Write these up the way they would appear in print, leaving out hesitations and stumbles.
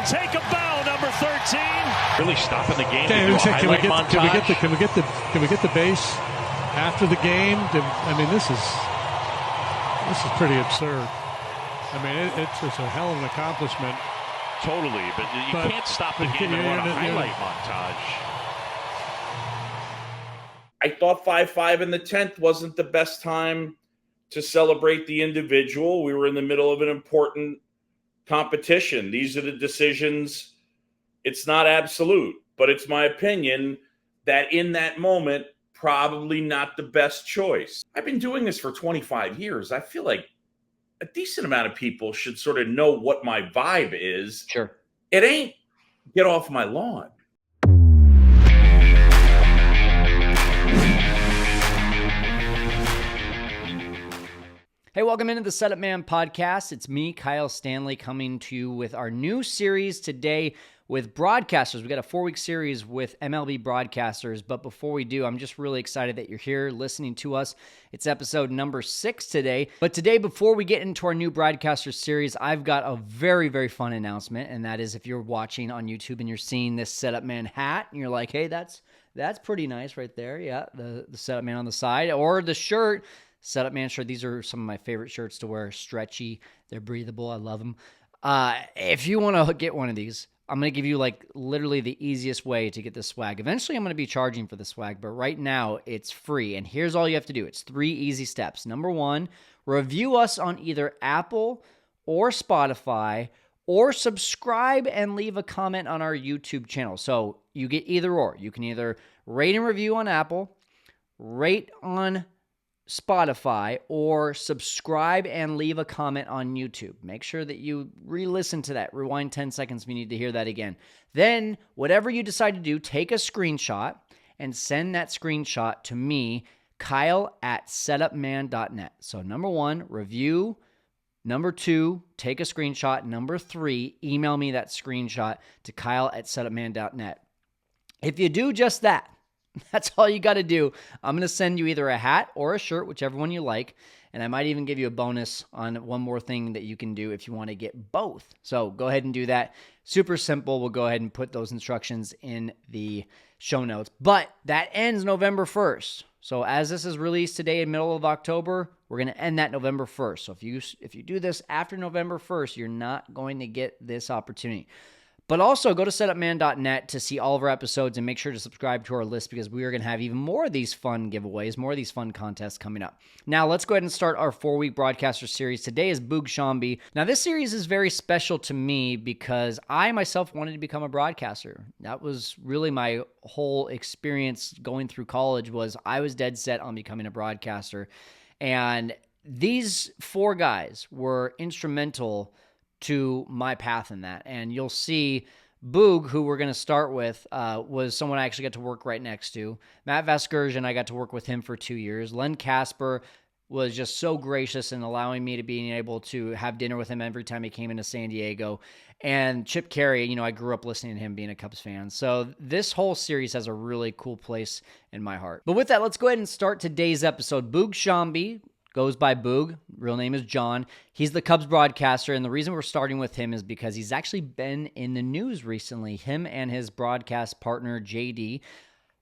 take a bow, number 13. Really stopping the game. Can we get the base after the game? This is pretty absurd. It's just a hell of an accomplishment. Totally, but you can't stop the game and run a highlight montage. I thought 5-5 in the 10th wasn't the best time to celebrate the individual. We were in the middle of an important competition. These are the decisions. It's not absolute, but it's my opinion that in that moment, probably not the best choice. I've been doing this for 25 years. I feel like a decent amount of people should sort of know what my vibe is. Sure. It ain't get off my lawn. Hey, welcome into the Setup Man podcast. It's me, Kyle Stanley, coming to you with our new series today with broadcasters. We got a 4-week series with MLB broadcasters, but before we do, I'm just really excited that you're here listening to us. It's episode number 6 today. But today, before we get into our new broadcaster series, I've got a very, very fun announcement, and that is if you're watching on YouTube and you're seeing this Setup Man hat, and you're like, hey, that's pretty nice right there. Yeah, the Setup Man on the side, or the shirt. Setup Man shirt. These are some of my favorite shirts to wear. Stretchy. They're breathable. I love them. If you want to get one of these, I'm going to give you literally the easiest way to get this swag. Eventually, I'm going to be charging for the swag, but right now it's free. And here's all you have to do. It's 3 easy steps. Number 1, review us on either Apple or Spotify, or subscribe and leave a comment on our YouTube channel. So you get either or. You can either rate and review on Apple, rate on Spotify, or subscribe and leave a comment on YouTube. Make sure that you re-listen to that. Rewind 10 seconds if you need to hear that again. Then, whatever you decide to do, take a screenshot and send that screenshot to me, Kyle@setupman.net. So number 1, review. Number 2, take a screenshot. Number 3, email me that screenshot to Kyle@setupman.net. If you do just that, that's all you got to do. I'm going to send you either a hat or a shirt, whichever one you like. And I might even give you a bonus on one more thing that you can do if you want to get both. So go ahead and do that. Super simple. We'll go ahead and put those instructions in the show notes. But that ends November 1st. So as this is released today in middle of October, we're going to end that November 1st. So if you do this after November 1st, you're not going to get this opportunity. But also go to setupman.net to see all of our episodes and make sure to subscribe to our list because we are going to have even more of these fun giveaways, more of these fun contests coming up. Now, let's go ahead and start our 4-week broadcaster series. Today is Boog Sciambi. Now, this series is very special to me because I myself wanted to become a broadcaster. That was really my whole experience going through college was I was dead set on becoming a broadcaster. And these 4 guys were instrumental to my path in that. And you'll see Boog, who we're going to start with, was someone I actually got to work right next to. Matt Vasgersian, I got to work with him for 2 years. Len Casper was just so gracious in allowing me to be able to have dinner with him every time he came into San Diego. And Chip Carey, I grew up listening to him being a Cubs fan. So this whole series has a really cool place in my heart. But with that, let's go ahead and start today's episode. Boog Sciambi goes by Boog. Real name is John. He's the Cubs broadcaster, and the reason we're starting with him is because he's actually been in the news recently. Him and his broadcast partner, JD,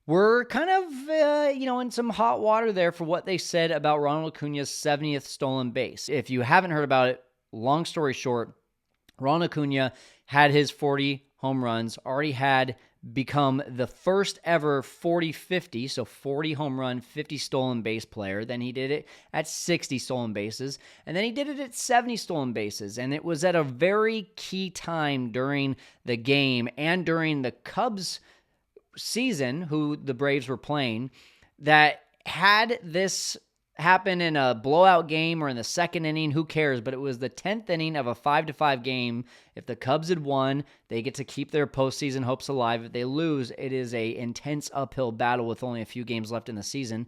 were kind of, in some hot water there for what they said about Ronald Acuna's 70th stolen base. If you haven't heard about it, long story short, Ronald Acuna had his 40 home runs, already had become the first ever 40-50, so 40 home run, 50 stolen base player. Then he did it at 60 stolen bases, and then he did it at 70 stolen bases, and it was at a very key time during the game and during the Cubs season, who the Braves were playing, that had this happen in a blowout game or in the second inning, who cares? But it was the 10th inning of a 5-5 game. If the Cubs had won, they get to keep their postseason hopes alive. If they lose, it is a intense uphill battle with only a few games left in the season.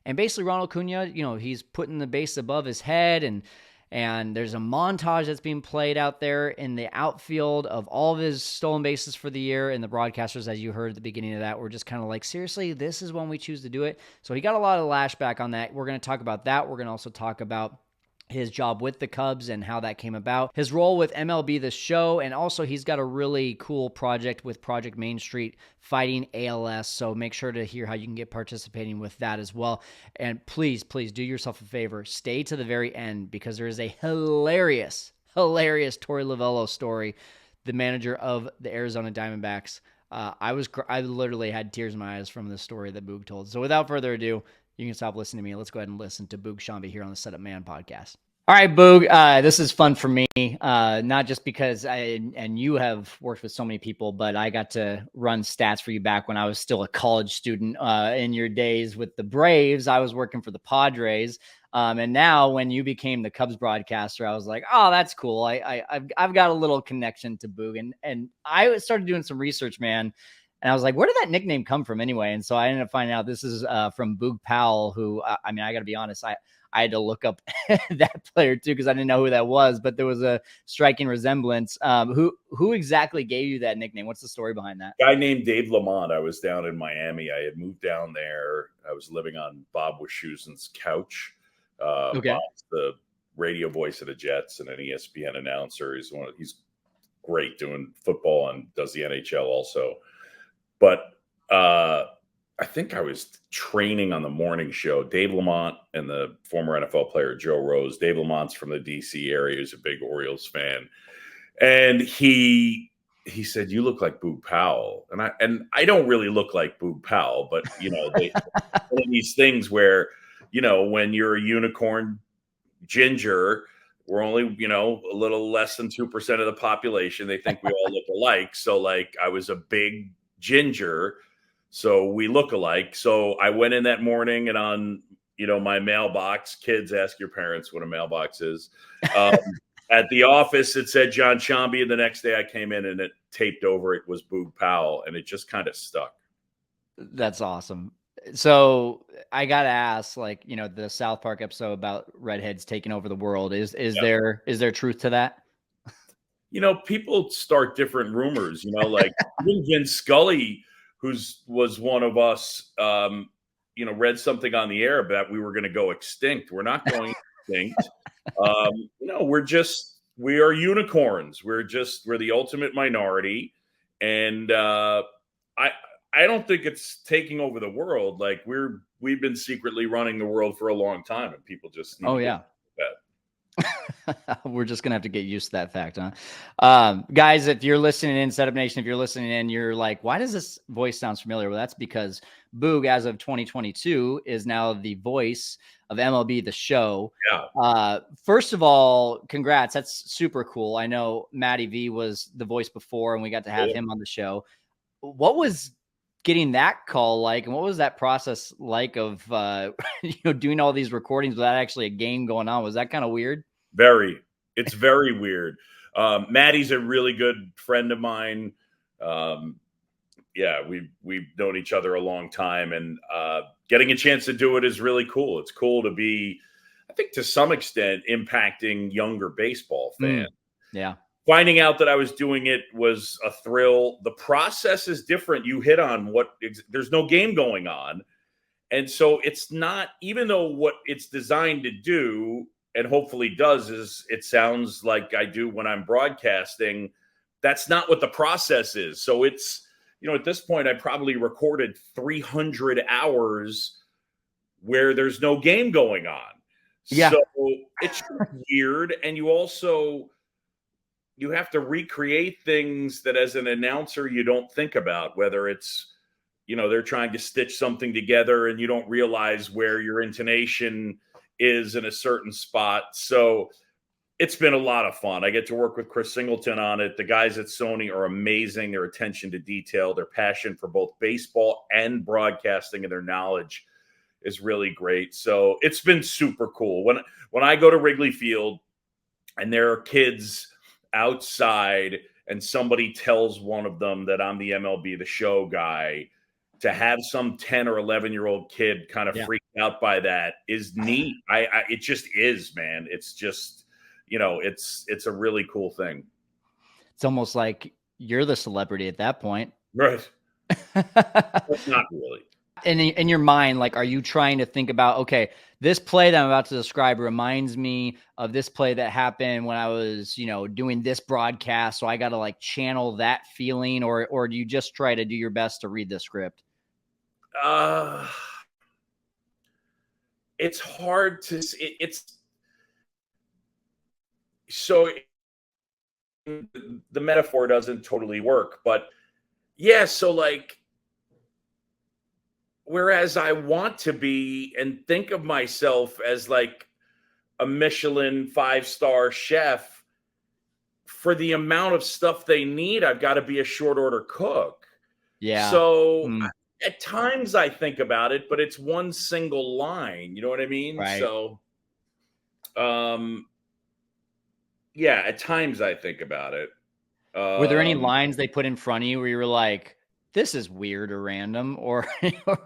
And basically, Ronald Acuna, he's putting the base above his head, and there's a montage that's being played out there in the outfield of all of his stolen bases for the year. And the broadcasters, as you heard at the beginning of that, were just kind of like, seriously, this is when we choose to do it. So he got a lot of lashback on that. We're going to talk about that. We're going to also talk about his job with the Cubs and how that came about, his role with MLB The Show, and also he's got a really cool project with Project Main Street fighting ALS. So make sure to hear how you can get participating with that as well. And please do yourself a favor. Stay to the very end because there is a hilarious Torey Lovullo story, the manager of the Arizona Diamondbacks. I literally had tears in my eyes from this story that Boog told. So without further ado, you can stop listening to me. Let's go ahead and listen to Boog Sciambi here on the Setup Man podcast. All right, Boog, this is fun for me, not just because you have worked with so many people, but I got to run stats for you back when I was still a college student in your days with the Braves. I was working for the Padres. And now when you became the Cubs broadcaster, I was like, oh, that's cool. I've got a little connection to Boog. And I started doing some research, man. And I was like, where did that nickname come from anyway? And so I ended up finding out this is from Boog Powell, who, I got to be honest, I had to look up that player too, because I didn't know who that was, but there was a striking resemblance. Who exactly gave you that nickname? What's the story behind that? Guy named Dave Lamont. I was down in Miami. I had moved down there. I was living on Bob Wischusen's couch. Okay. Bob's the radio voice of the Jets and an ESPN announcer. He's great doing football and does the NHL also. But I think I was training on the morning show. Dave Lamont and the former NFL player Joe Rose. Dave Lamont's from the D.C. area. He's a big Orioles fan. And he said, "You look like Boog Powell." And I don't really look like Boog Powell, but, one of these things where, when you're a unicorn ginger, we're only, a little less than 2% of the population. They think we all look alike. So, I was a big ginger, so we look alike. So I went in that morning and on, my mailbox, kids, ask your parents what a mailbox is. At the office, it said John Sciambi, and the next day I came in and it taped over it was Boog Powell, and it just kind of stuck. That's awesome. So I got to ask, the South Park episode about redheads taking over the world, is there truth to that? People start different rumors, like even Vin Scully, was one of us, read something on the air that we were going to go extinct. We're not going extinct. We are unicorns. We're the ultimate minority. And I don't think it's taking over the world. We've been secretly running the world for a long time, and people just we're just gonna have to get used to that fact, huh? Guys, if you're listening in, Setup Nation, if you're listening in, you're like, why does this voice sound familiar? Well, that's because Boog, as of 2022, is now the voice of MLB The Show. Yeah. First of all, congrats. That's super cool. I know Matty V was the voice before, and we got to have him on the show. What was getting that call like, and what was that process like of doing all these recordings without actually a game going on? Was that kind of weird? It's very weird. Maddie's a really good friend of mine. We've known each other a long time, and getting a chance to do it is really cool. It's cool to be, I think, to some extent, impacting younger baseball fans. Yeah. Finding out that I was doing it was a thrill. The process is different. You hit on there's no game going on. And so it's not, even though what it's designed to do, and hopefully does, is it sounds like I do when I'm broadcasting, that's not what the process is. So it's, at this point, I probably recorded 300 hours where there's no game going on. Yeah. So it's weird. And you have to recreate things that as an announcer you don't think about, whether it's, they're trying to stitch something together and you don't realize where your intonation is in a certain spot. So it's been a lot of fun. I get to work with Chris Singleton on it. The guys at Sony are amazing. Their attention to detail, their passion for both baseball and broadcasting, and their knowledge is really great. So it's been super cool. When I go to Wrigley Field and there are kids outside and somebody tells one of them that I'm the MLB The Show guy, to have some 10 or 11-year-old kid kind of freak out by that is neat. It just is, man. It's just, it's a really cool thing. It's almost like you're the celebrity at that point. Right. But not really. in your mind, like, are you trying to think about, okay, this play that I'm about to describe reminds me of this play that happened when I was, doing this broadcast. So I got to like channel that feeling, or do you just try to do your best to read the script? It's hard to, it's so the metaphor doesn't totally work, but yeah. So like, whereas I want to be and think of myself as like a Michelin 5-star chef, for the amount of stuff they need, I've got to be a short order cook. Yeah. So at times I think about it, but it's one single line. You know what I mean? Right. So, yeah, at times I think about it. Were there any lines they put in front of you where you were like, this is weird or random, or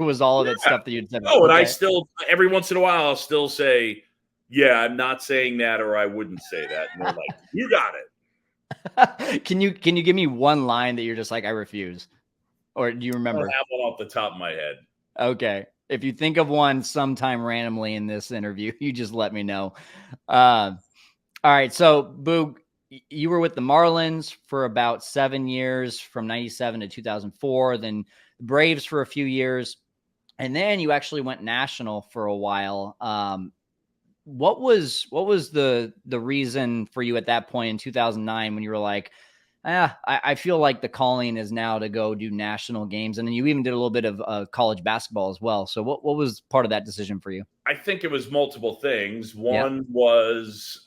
was all of that stuff that you'd said? Oh, and I still, every once in a while, I'll still say, yeah, I'm not saying that, or I wouldn't say that. And they're like, you got it. Can you give me one line that you're just like, I refuse? Or do you remember? I don't have one off the top of my head. Okay. If you think of one sometime randomly in this interview, you just let me know. All right. So, Boog, you were with the Marlins for about 7 years, from 97 to 2004, then the Braves for a few years, and then you actually went national for a while. What was the reason for you at that point in 2009 when you were like, I feel like the calling is now to go do national games? And then you even did a little bit of college basketball as well. So what was part of that decision for you? I think it was multiple things. One was,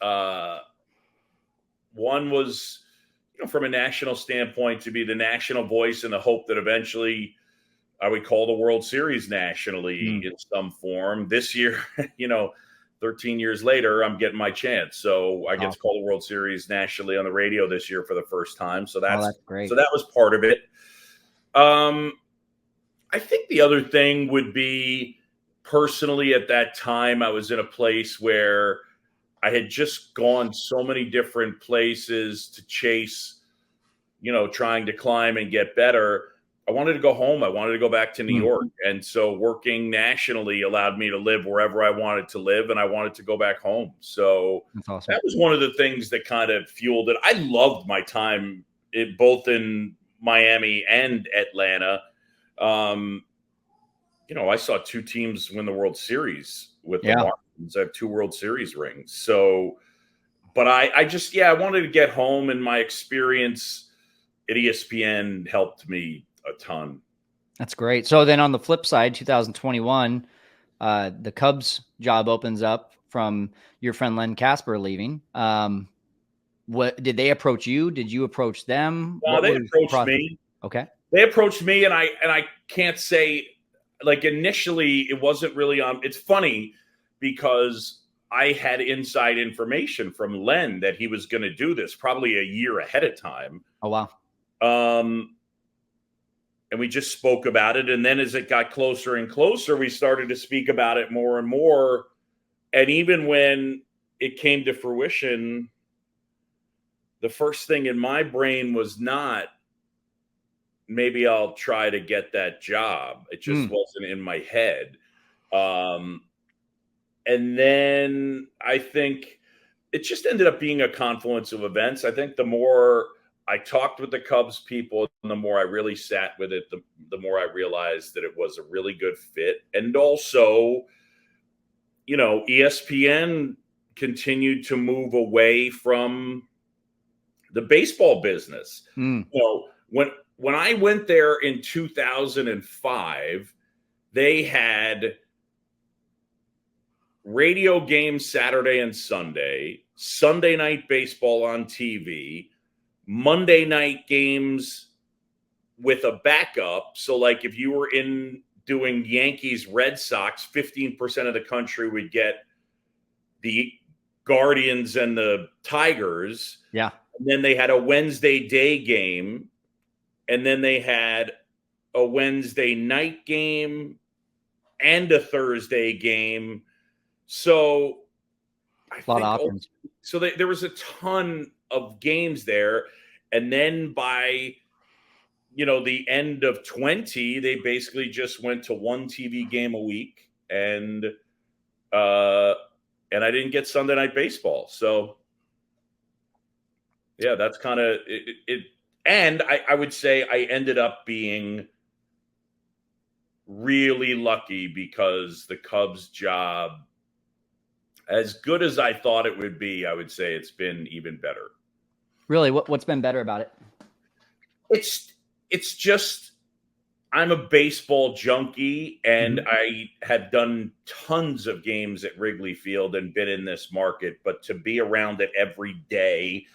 from a national standpoint, to be the national voice and the hope that eventually I would call the World Series nationally in some form. This year, 13 years later, I'm getting my chance. So I get to call the World Series nationally on the radio this year for the first time. So that's great. So that was part of it. I think the other thing would be, personally, at that time, I was in a place where I had just gone so many different places to chase, trying to climb and get better. I wanted to go home. I wanted to go back to New York. And so working nationally allowed me to live wherever I wanted to live, and I wanted to go back home. So that's awesome. That was one of the things that kind of fueled it. I loved my time both in Miami and Atlanta. I saw two teams win the World Series with the Marlins. I have 2 World Series rings. So, but I wanted to get home, and my experience at ESPN helped me a ton. That's great. So then on the flip side, 2021, the Cubs job opens up from your friend Len Casper leaving. What did they approach you? Did you approach them? No, they approached me. Okay. They approached me, and I can't say, like, initially it wasn't really on. It's funny because I had inside information from Len that he was going to do this probably a year ahead of time. Oh, wow. And we just spoke about it. And then as it got closer and closer, we started to speak about it more and more. And even when it came to fruition, the first thing in my brain was not, maybe I'll try to get that job. It just wasn't in my head. And then I think it just ended up being a confluence of events. I think the more I talked with the Cubs people, and the more I really sat with it, the more I realized that it was a really good fit. And also, ESPN continued to move away from the baseball business. When I went there in 2005, they had radio games Saturday and Sunday, Sunday night baseball on TV, Monday night games with a backup. So like if you were in doing Yankees, Red Sox, 15% of the country would get the Guardians and the Tigers. Yeah. And then they had a Wednesday day game. And then they had a Wednesday night game and a Thursday game. So a lot of options. So there was a ton of games there. And then by the end of 20, they basically just went to one TV game a week, and I didn't get Sunday Night Baseball. So, yeah, that's kind of it. And I would say I ended up being really lucky because the Cubs job, as good as I thought it would be, I would say it's been even better. Really? What's been better about it? It's just, I'm a baseball junkie, and I had done tons of games at Wrigley Field and been in this market, but to be around it every day,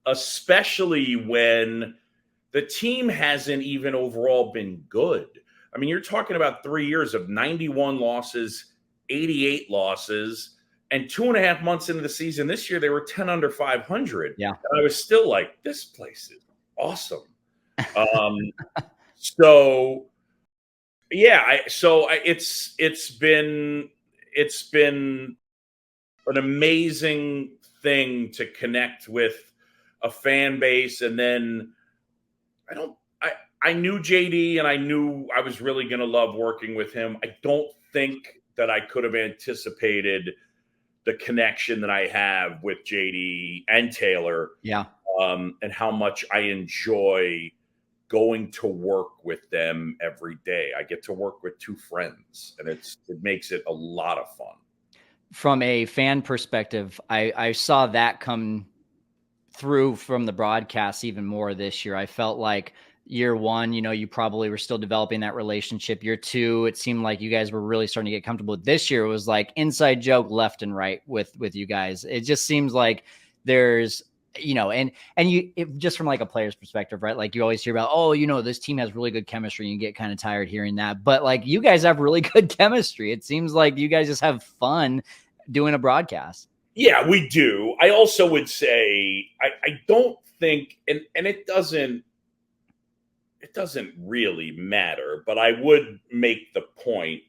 especially when the team hasn't even overall been good. I mean, you're talking about 3 years of 91 losses, 88 losses, and 2.5 months into the season this year, they were 10 under 500. Yeah. And I was still like, this place is awesome. So yeah, it's been an amazing thing to connect with a fan base. And then I knew JD, and I knew I was really going to love working with him. I don't think that I could have anticipated the connection that I have with JD and Taylor. Yeah. And how much I enjoy going to work with them every day. I get to work with two friends, and it makes it a lot of fun. From a fan perspective, I saw that come through from the broadcast even more this year. I felt like year one, you probably were still developing that relationship. Year two, it seemed like you guys were really starting to get comfortable. This year, it was like inside joke left and right with you guys. It just seems like there's, and just from like a player's perspective, right? Like you always hear about, this team has really good chemistry, and you get kind of tired hearing that. But like you guys have really good chemistry. It seems like you guys just have fun doing a broadcast. Yeah, we do. I also would say I don't think, and it doesn't really matter, but I would make the point.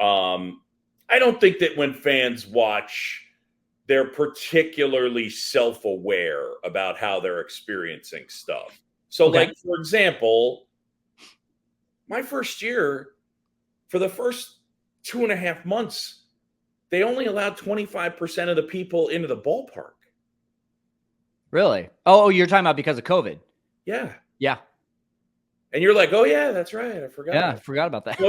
I don't think that when fans watch, they're particularly self-aware about how they're experiencing stuff. So, Okay. like, for example, my first year, for the first 2.5 months, they only allowed 25% of the people into the ballpark. Really? Oh, you're talking about because of COVID. Yeah. Yeah. And you're like, oh, yeah, that's right. I forgot. Yeah, I forgot about that.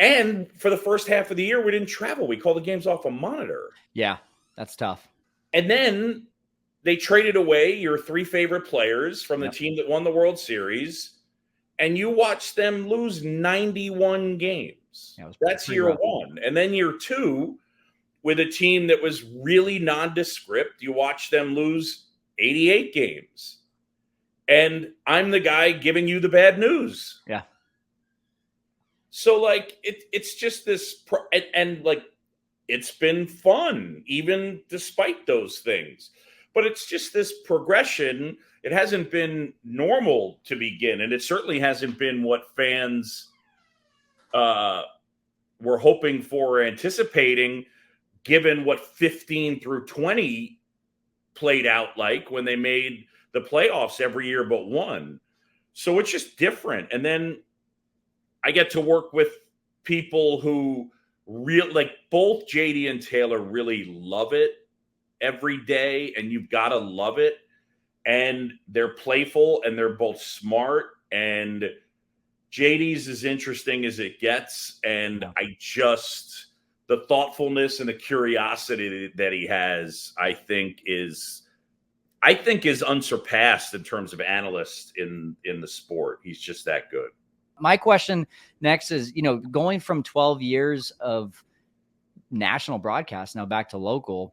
And for the first half of the year, we didn't travel. We called the games off a monitor. Yeah, that's tough. And then they traded away your three favorite players from the team that won the World Series, and you watched them lose 91 games. Yeah, that's year one. And then year two, with a team that was really nondescript, you watched them lose 88 games. And I'm the guy giving you the bad news. Yeah. So, like, it's just this, and like, it's been fun, even despite those things. But it's just this progression. It hasn't been normal to begin, and it certainly hasn't been what fans were hoping for or anticipating, given what 15 through 20 played out like when they made the playoffs every year but one. So it's just different. And then I get to work with people who like both JD and Taylor really love it every day, and you've got to love it. And they're playful, and they're both smart, and JD's as interesting as it gets. And the thoughtfulness and the curiosity that he has, I think is unsurpassed in terms of analysts in the sport. He's just that good. My question next is, going from 12 years of national broadcast now back to local,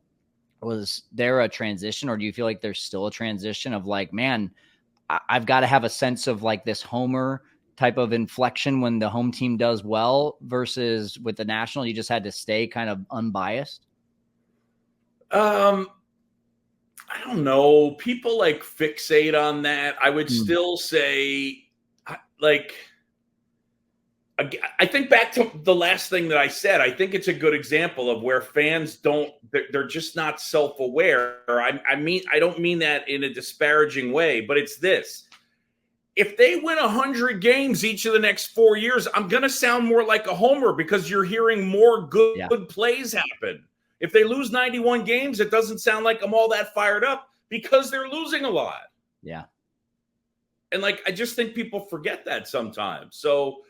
was there a transition, or do you feel like there's still a transition of like, man, I've got to have a sense of like this homer type of inflection when the home team does well, versus with the national, you just had to stay kind of unbiased? I don't know. People like fixate on that. I would still say, like, I think back to the last thing that I said. I think it's a good example of where fans they're just not self-aware. I don't mean that in a disparaging way, but it's this. If they win 100 games each of the next 4 years, I'm going to sound more like a homer because you're hearing more good plays happen. If they lose 91 games, it doesn't sound like I'm all that fired up because they're losing a lot. Yeah. And like, I just think people forget that sometimes. So,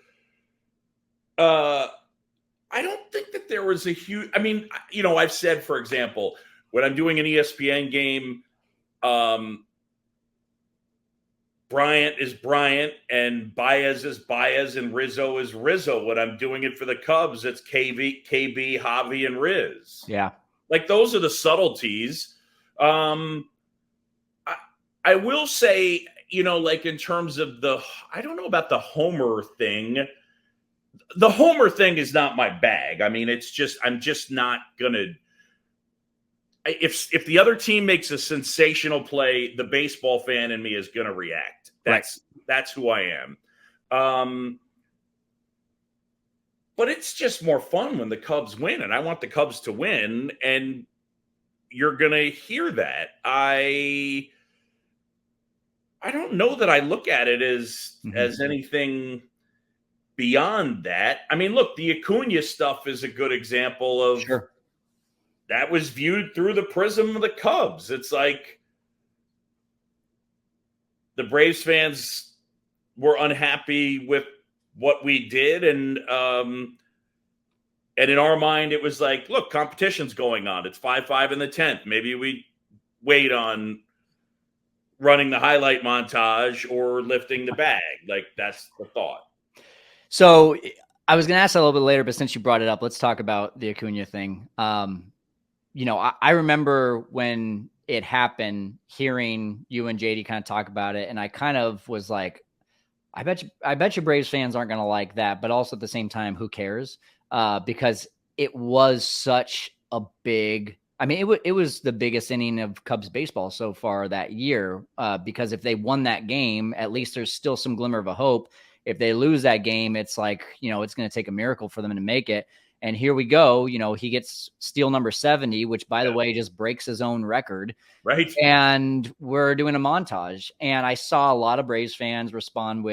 I don't think that there was a huge, I mean, you know, I've said, for example, when I'm doing an ESPN game, Bryant is Bryant and Baez is Baez and Rizzo is Rizzo. When I'm doing it for the Cubs, it's KB, Javi, and Riz. Yeah. Like, those are the subtleties. I will say, you know, like in terms of I don't know about the homer thing. The homer thing is not my bag. I mean, I'm just not gonna. If the other team makes a sensational play, the baseball fan in me is gonna react. That's who I am. But it's just more fun when the Cubs win, and I want the Cubs to win, and you're gonna hear that. I don't know that I look at it as anything beyond that. I mean, look, the Acuna stuff is a good example of that was viewed through the prism of the Cubs. It's like the Braves fans were unhappy with what we did. And in our mind, it was like, look, competition's going on. It's 5-5 in the 10th. Maybe we wait on running the highlight montage or lifting the bag. Like, that's the thought. So I was going to ask that a little bit later, but since you brought it up, let's talk about the Acuna thing. You know, I remember when it happened, hearing you and JD kind of talk about it, and I kind of was like, I bet you Braves fans aren't going to like that, but also at the same time, who cares? Because it was such a big. I mean, it was the biggest inning of Cubs baseball so far that year. Because if they won that game, at least there's still some glimmer of a hope. If they lose that game, it's like, you know, it's going to take a miracle for them to make it. And here we go. You know, he gets steal number 70, which, by the way, just breaks his own record. Right. And we're doing a montage. And I saw a lot of Braves fans respond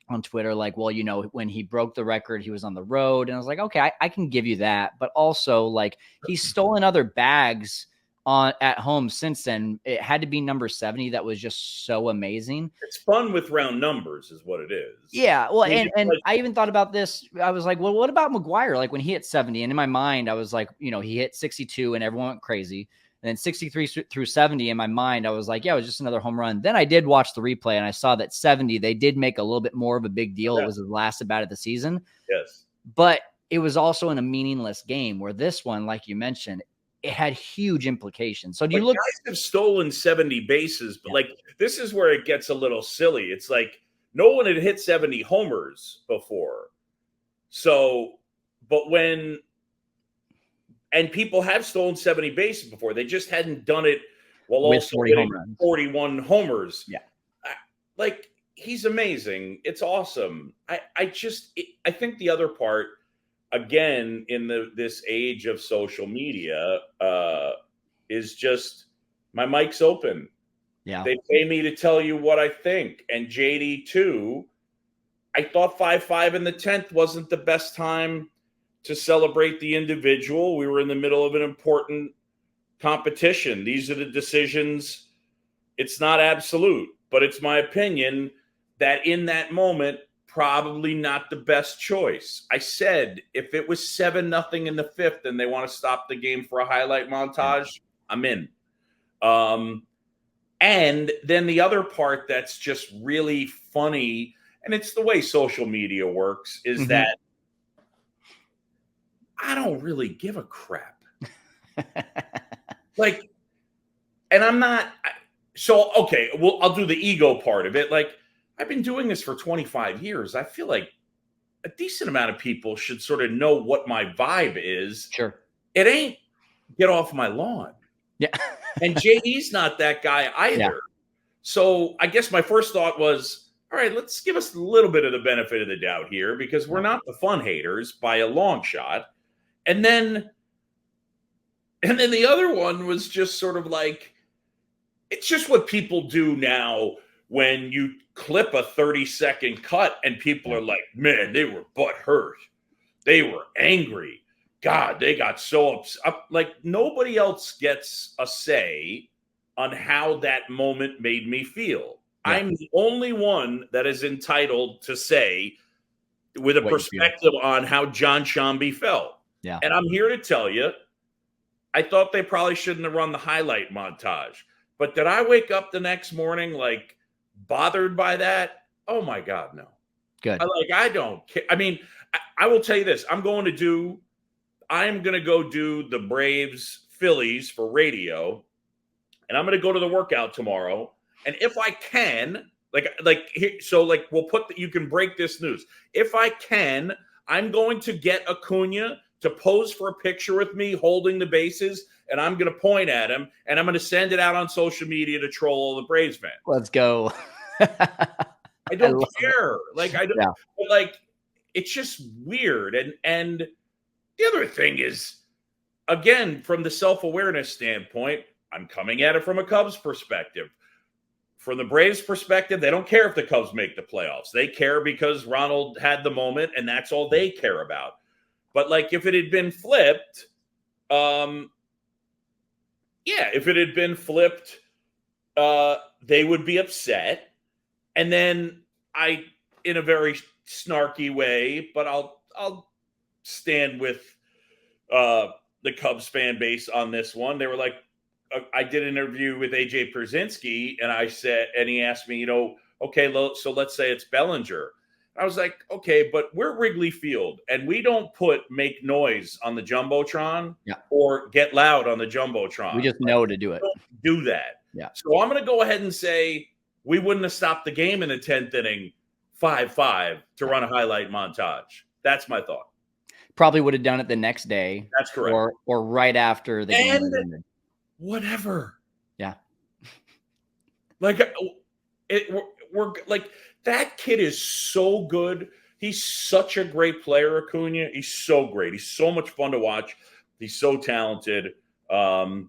on Twitter, like, well, you know, when he broke the record, he was on the road. And I was like, okay, I can give you that. But also, like, he's stolen other bags at home since then. It had to be number 70. That was just so amazing. It's fun with round numbers is what it is. Yeah. Well, and I even thought about this. I was like, well, what about McGwire? Like, when he hit 70, and in my mind, I was like, you know, he hit 62 and everyone went crazy. And then 63 through 70 in my mind, I was like, yeah, it was just another home run. Then I did watch the replay and I saw that 70, they did make a little bit more of a big deal. Yeah. It was the last at bat of the season. Yes. But it was also in a meaningless game, where this one, like you mentioned, it had huge implications. So do you look? Guys have stolen 70 bases, but like, this is where it gets a little silly. It's like no one had hit 70 homers before. So, but and people have stolen 70 bases before. They just hadn't done it while also hitting 41 homers. Yeah. Like, he's amazing. It's awesome. I think the other part, again, in this age of social media, is just my mic's open. Yeah. They pay me to tell you what I think. And JD too. I thought 5-5 in the 10th wasn't the best time to celebrate the individual. We were in the middle of an important competition. These are the decisions. It's not absolute, but it's my opinion that in that moment, probably not the best choice. I said, if it was 7-0 in the 5th and they want to stop the game for a highlight montage, I'm in. And then the other part that's just really funny, and it's the way social media works, is that I don't really give a crap. Like, and I'm not. So, okay, well, I'll do the ego part of it. Like, I've been doing this for 25 years. I feel like a decent amount of people should sort of know what my vibe is. Sure. It ain't get off my lawn. Yeah. And JD's not that guy either. Yeah. So I guess my first thought was, all right, let's give us a little bit of the benefit of the doubt here because we're not the fun haters by a long shot. And then the other one was just sort of like, it's just what people do now when you clip a 30-second cut and people are like, man, they were butthurt. They were angry. God, they got so upset. Like, nobody else gets a say on how that moment made me feel. Yeah. I'm the only one that is entitled to say with a perspective on how John Sciambi felt. Yeah. And I'm here to tell you, I thought they probably shouldn't have run the highlight montage. But did I wake up the next morning like bothered by that? Oh my God, no. Good. I don't care. I mean, I will tell you this. I'm going to go do the Braves Phillies for radio, and I'm going to go to the workout tomorrow. And if I can, you can break this news. If I can, I'm going to get Acuna to pose for a picture with me holding the bases, and I'm going to point at him, and I'm going to send it out on social media to troll all the Braves fans. Let's go. I don't care. It's just weird. And the other thing is, again, from the self-awareness standpoint, I'm coming at it from a Cubs perspective. From the Braves perspective, they don't care if the Cubs make the playoffs. They care because Ronald had the moment, and that's all they care about. But, if it had been flipped, they would be upset. And then in a very snarky way, but I'll stand with the Cubs fan base on this one. They were like, I did an interview with AJ Pierzynski, and he asked me, okay, so let's say it's Bellinger. I was like, okay, but we're Wrigley Field, and we don't make noise on the Jumbotron or get loud on the Jumbotron. We just know to do it. We don't do that. Yeah. So I'm going to go ahead and say we wouldn't have stopped the game in the 10th inning 5-5 to run a highlight montage. That's my thought. Probably would have done it the next day. That's correct. Or right after the game. And whatever. Yeah. That kid is so good. He's such a great player, Acuna. He's so great. He's so much fun to watch. He's so talented. I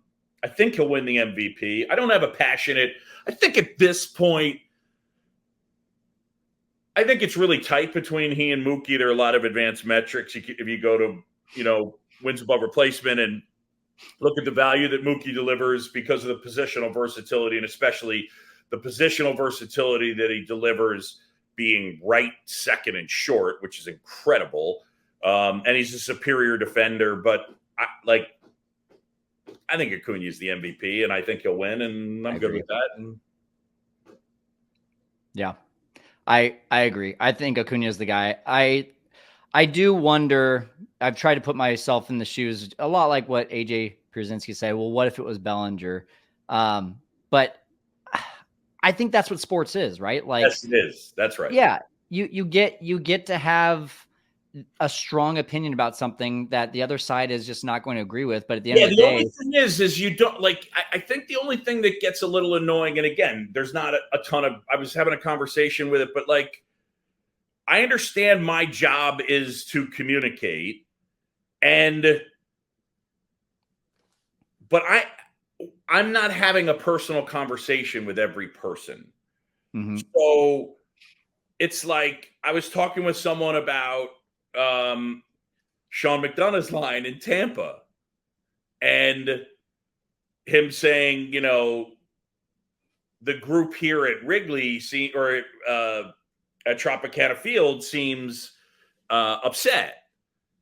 think he'll win the MVP. I don't have a passionate. I think at this point, I think it's really tight between he and Mookie. There are a lot of advanced metrics. If you go to, wins above replacement and look at the value that Mookie delivers because of the positional versatility, and especially the positional versatility that he delivers being right, second, and short, which is incredible. And he's a superior defender, but I think Acuna is the MVP, and I think he'll win, and I'm good with that. And yeah, I agree. I think Acuna is the guy. I do wonder. I've tried to put myself in the shoes, a lot like what AJ Pierzynski said. Well, what if it was Bellinger? But I think that's what sports is, right? Yes, it is. That's right. Yeah, you get to have a strong opinion about something that the other side is just not going to agree with. But at the end of the day, only thing is you don't I think the only thing that gets a little annoying, and again, there's not a ton of. I was having a conversation with it, but I understand my job is to communicate, but I'm not having a personal conversation with every person. Mm-hmm. So it's like I was talking with someone about Sean McDonough's line in Tampa and him saying, the group here at Wrigley at Tropicana Field seems upset.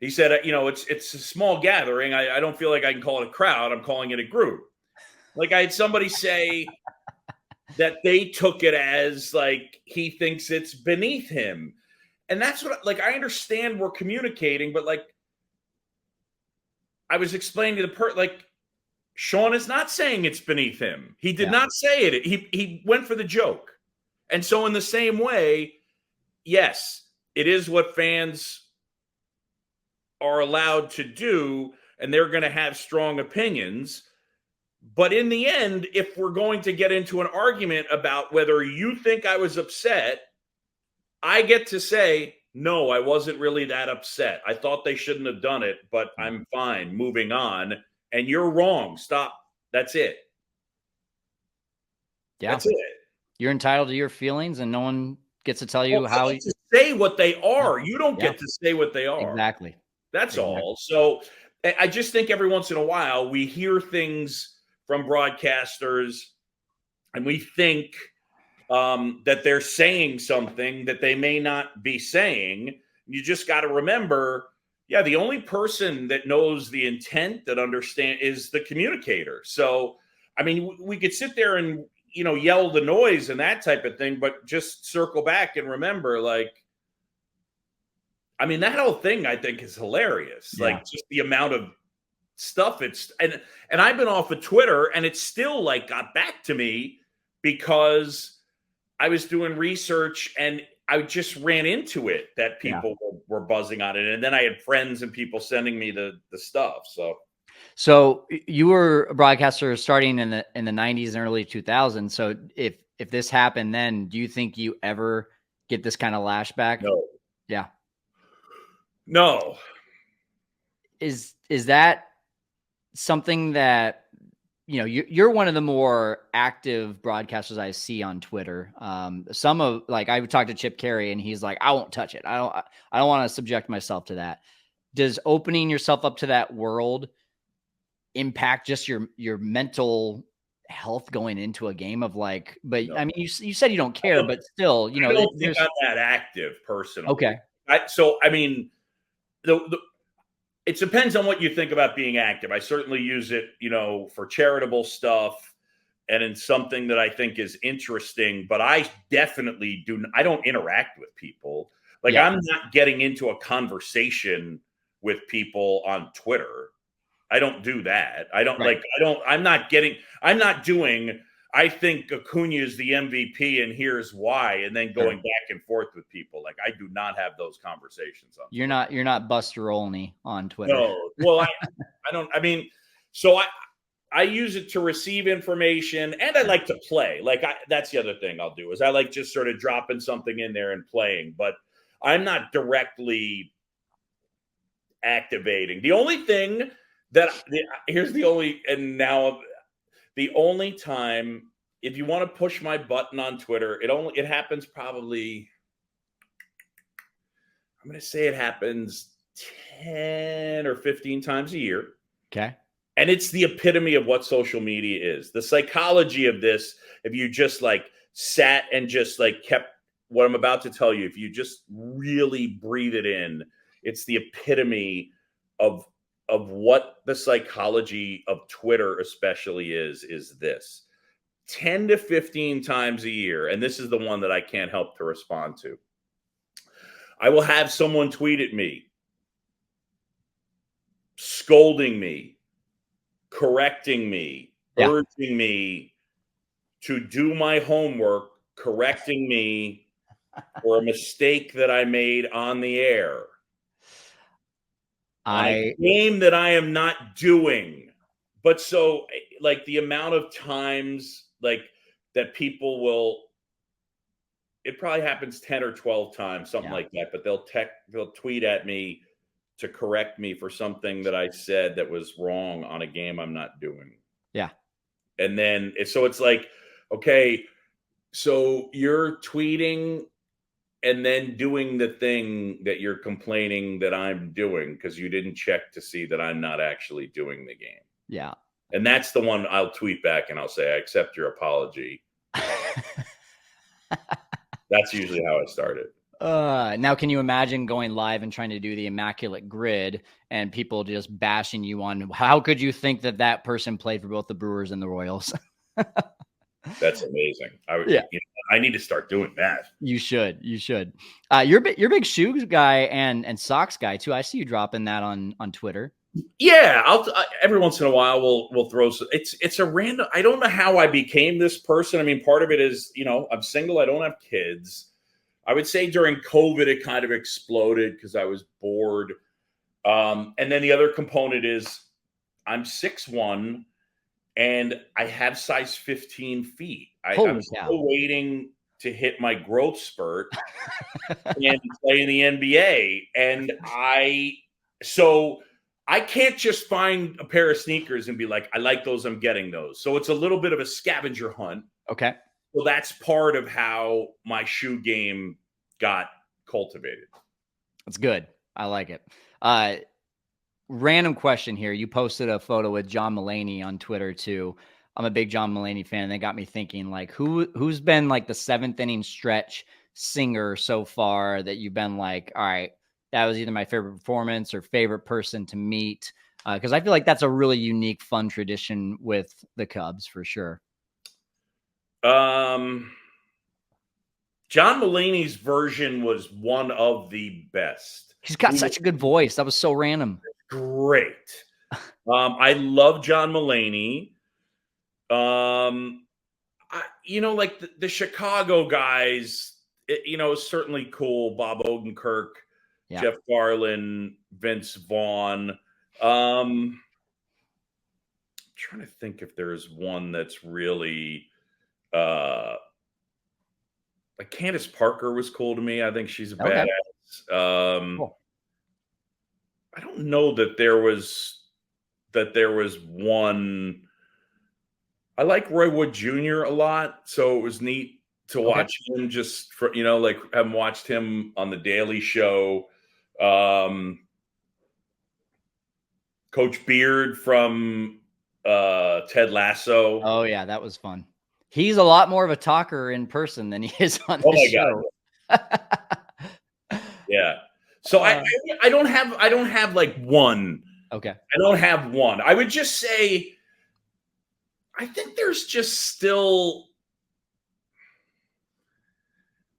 He said, it's a small gathering. I don't feel like I can call it a crowd. I'm calling it a group. I had somebody say that they took it as he thinks it's beneath him. And that's what, I understand we're communicating, but I was explaining to the Sean is not saying it's beneath him. He did not say it. He went for the joke. And so in the same way, yes, it is what fans are allowed to do, and they're going to have strong opinions. But in the end, if we're going to get into an argument about whether you think I was upset I get to say, no, I wasn't really that upset. I thought they shouldn't have done it, but I'm fine. Moving on. And you're wrong. Stop. That's it. Yeah. That's it. You're entitled to your feelings, and no one gets to tell you how you to say what they are. You don't get to say what they are. Exactly. That's all. So I just think every once in a while we hear things from broadcasters and we think that they're saying something that they may not be saying. You just got to remember, the only person that knows the intent, that understand, is the communicator. So, I mean, we could sit there and, yell the noise and that type of thing, but just circle back and remember, that whole thing I think is hilarious. Yeah. Like, just the amount of stuff and I've been off of Twitter and it's still got back to me because I was doing research and I just ran into it that people were buzzing on it. And then I had friends and people sending me the stuff. So you were a broadcaster starting in the 90s and early 2000s. So if this happened then, do you think you ever get this kind of lashback? No. Yeah. No. Is that something that, you're one of the more active broadcasters I see on Twitter. Some of I would talk to Chip Carey and he's like, I won't touch it. I don't want to subject myself to that. Does opening yourself up to that world impact just your mental health going into a game of no. I mean, you said you don't care, but still, I don't think I'm that active personally. Okay. It depends on what you think about being active. I certainly use it, for charitable stuff and in something that I think is interesting, but I definitely I don't interact with people. I'm not getting into a conversation with people on Twitter. I don't do that. I think Acuna is the MVP and here's why, and then going back and forth with people. I do not have those conversations on Twitter. You're not Buster Olney on Twitter. No. Well, I don't, so I use it to receive information and I like to play. That's the other thing I'll do is I like just sort of dropping something in there and playing, but I'm not directly activating. The only thing the only time, if you want to push my button on Twitter, it happens probably, I'm going to say it happens 10 or 15 times a year. Okay. And it's the epitome of what social media is. The psychology of this, if you just sat and just kept what I'm about to tell you, if you just really breathe it in, it's the epitome of what the psychology of Twitter especially is this 10 to 15 times a year. And this is the one that I can't help to respond to. I will have someone tweet at me, scolding me, correcting me, urging me to do my homework, correcting me for a mistake that I made on the air. On a game that I am not doing. But so the amount of times that people will, it probably happens 10 or 12 times, something like that, but they'll tweet at me to correct me for something that I said that was wrong on a game I'm not doing. Yeah. And then it's okay, so you're tweeting and then doing the thing that you're complaining that I'm doing because you didn't check to see that I'm not actually doing the game. Yeah. And that's the one I'll tweet back and I'll say, I accept your apology. That's usually how I started. Now, can you imagine going live and trying to do the immaculate grid and people just bashing you on how could you think that person played for both the Brewers and the Royals? That's amazing. I need to start doing that. You should. You're a big shoes guy and socks guy too. I see you dropping that on Twitter. Yeah, I'll every once in a while we'll throw. It's a random. I don't know how I became this person. I mean, part of it is I'm single. I don't have kids. I would say during COVID it kind of exploded because I was bored. And then the other component is I'm 6'1". And I have size 15 feet. I'm still waiting to hit my growth spurt and play in the NBA. And so I can't just find a pair of sneakers and be like, I like those, I'm getting those. So it's a little bit of a scavenger hunt. Okay. So that's part of how my shoe game got cultivated. That's good. I like it. Random question here. You posted a photo with John Mulaney on Twitter too. I'm a big John Mulaney fan, and they got me thinking, like, who's been like the 7th inning stretch singer so far that you've been like, all right, that was either my favorite performance or favorite person to meet? Because I feel like that's a really unique, fun tradition with the Cubs for sure. John Mulaney's version was one of the best. He's got such a good voice. That was so random. Great. I love John Mulaney. Like the Chicago guys, certainly cool. Bob Odenkirk, Jeff Garland, Vince Vaughn. I'm trying to think if there's one that's really like Candace Parker was cool to me. I think she's a badass. Cool. I don't know that there was one. I like Roy Wood Jr. a lot, so it was neat to watch him just for, like having watched him on the Daily Show. Coach Beard from Ted Lasso. Oh yeah, that was fun. He's a lot more of a talker in person than he is on the show. Yeah. So I don't have like one. Okay. I don't have one. I would just say I think there's just still,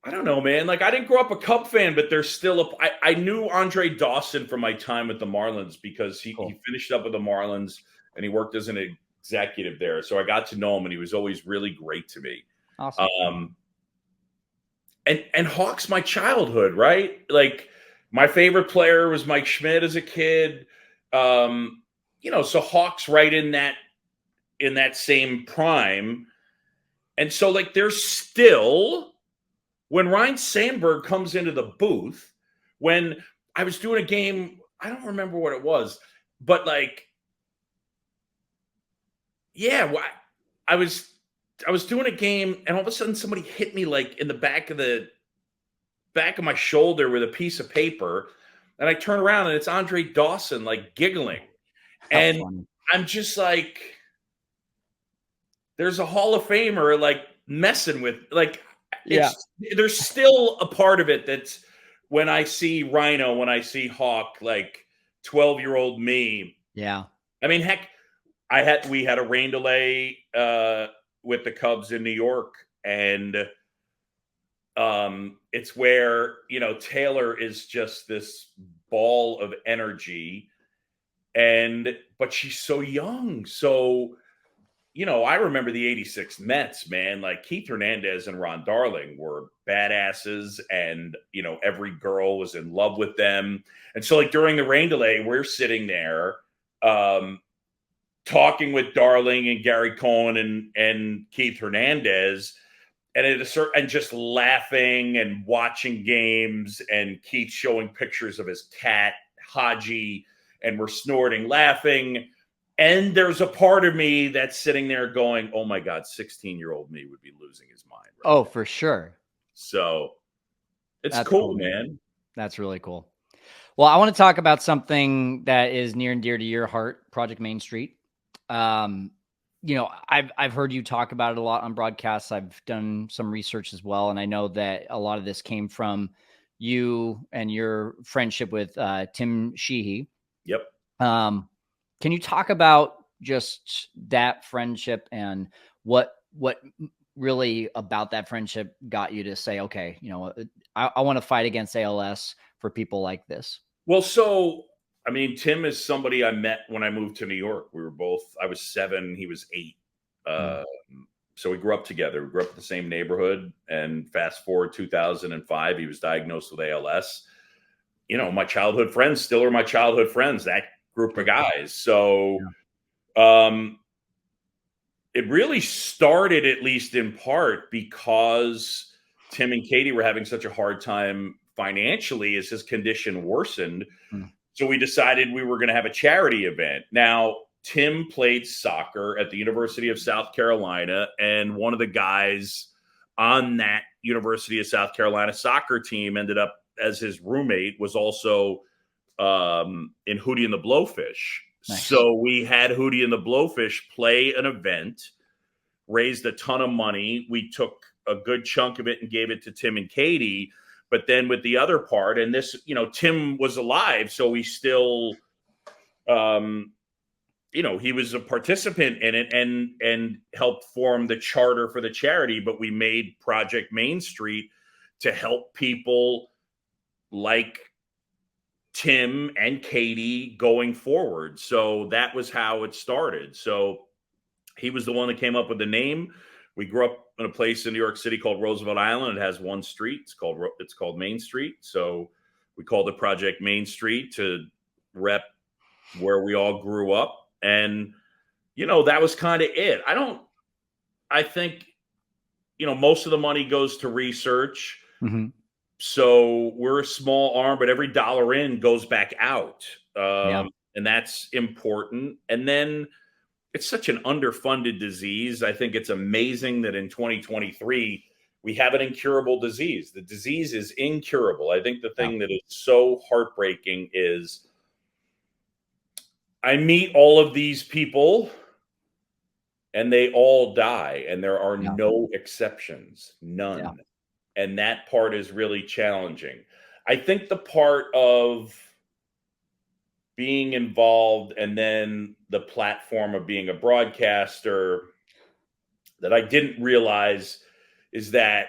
I don't know, man. Like I didn't grow up a Cub fan, but there's still I knew Andre Dawson from my time with the Marlins because he finished up with the Marlins and he worked as an executive there. So I got to know him and he was always really great to me. Awesome. And Hawks, my childhood, right? Like my favorite player was Mike Schmidt as a kid. So Hawks right in that same prime. And so like there's still, when Ryan Sandberg comes into the booth, when I was doing a game, I don't remember what it was, but like, yeah, I was doing a game and all of a sudden somebody hit me like in the back of my shoulder with a piece of paper. And I turn around and it's Andre Dawson, like giggling. And funny. I'm just like, there's a Hall of Famer like messing with, like, there's still a part of it that's when I see Rhino, when I see Hawk, like 12-year-old me. Yeah. I mean, heck, we had a rain delay with the Cubs in New York, and it's where, Taylor is just this ball of energy, but she's so young. So, I remember the 86 Mets, man. Like Keith Hernandez and Ron Darling were badasses, and, every girl was in love with them. And so, like, during the rain delay, we're sitting there talking with Darling and Gary Cohen and Keith Hernandez, and just laughing and watching games, and Keith showing pictures of his cat, Haji, and we're snorting, laughing. And there's a part of me that's sitting there going, oh my God, 16-year-old me would be losing his mind. Right now. For sure. So that's cool, man. That's really cool. Well, I want to talk about something that is near and dear to your heart, Project Main Street. I've heard you talk about it a lot on broadcasts. I've done some research as well. And I know that a lot of this came from you and your friendship with Tim Sheehy. Yep. Can you talk about just that friendship and what really about that friendship got you to say, okay, I want to fight against ALS for people like this? Well, so, I mean, Tim is somebody I met when I moved to New York. I was 7, he was 8. So we grew up together. We grew up in the same neighborhood, and fast forward 2005, he was diagnosed with ALS. My childhood friends still are my childhood friends, that group of guys. So it really started, at least in part, because Tim and Katie were having such a hard time financially as his condition worsened. So we decided we were going to have a charity event. Now, Tim played soccer at the University of South Carolina, and one of the guys on that University of South Carolina soccer team ended up as his roommate, was also in Hootie and the Blowfish. Nice. So we had Hootie and the Blowfish play an event, raised a ton of money. We took a good chunk of it and gave it to Tim and Katie. But then with the other part, and this, Tim was alive, so he still, he was a participant in it and helped form the charter for the charity. But we made Project Main Street to help people like Tim and Katie going forward. So that was how it started. So he was the one that came up with the name. We grew up in a place in New York City called Roosevelt Island. It has one street. It's called Main Street. So we called it Project Main Street to rep where we all grew up. And, that was kind of it. I think, most of the money goes to research. Mm-hmm. So we're a small arm, but every dollar in goes back out. And that's important. And then it's such an underfunded disease. I think it's amazing that in 2023, we have an incurable disease. The disease is incurable. I think the thing that is so heartbreaking is I meet all of these people and they all die, and there are no exceptions, none. Yeah. And that part is really challenging. I think the part of being involved and then the platform of being a broadcaster that I didn't realize is that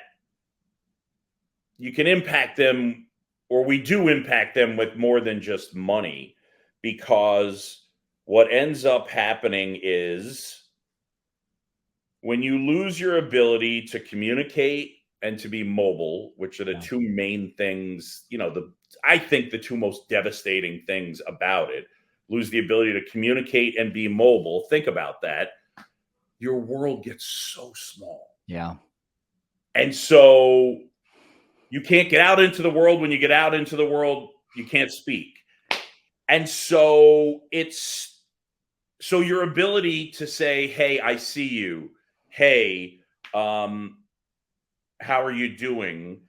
you can impact them, or we do impact them with more than just money, because what ends up happening is when you lose your ability to communicate and to be mobile, which are the two main things, I think the two most devastating things about it, lose the ability to communicate and be mobile. Think about that. Your world gets so small. Yeah. And so you can't get out into the world. When you get out into the world, you can't speak. And so so your ability to say, hey, I see you. Hey, how are you doing?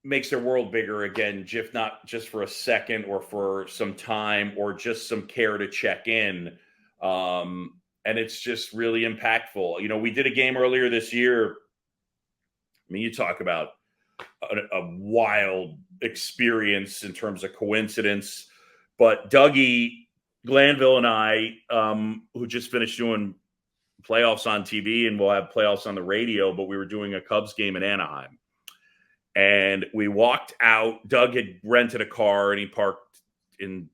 Makes their world bigger again, if not just for a second or for some time or just some care to check in. And it's just really impactful. We did a game earlier this year. I mean, you talk about a wild experience in terms of coincidence, but Dougie Glanville and I, who just finished doing playoffs on TV, and we'll have playoffs on the radio, but we were doing a Cubs game in Anaheim. And we walked out. Doug had rented a car and he parked in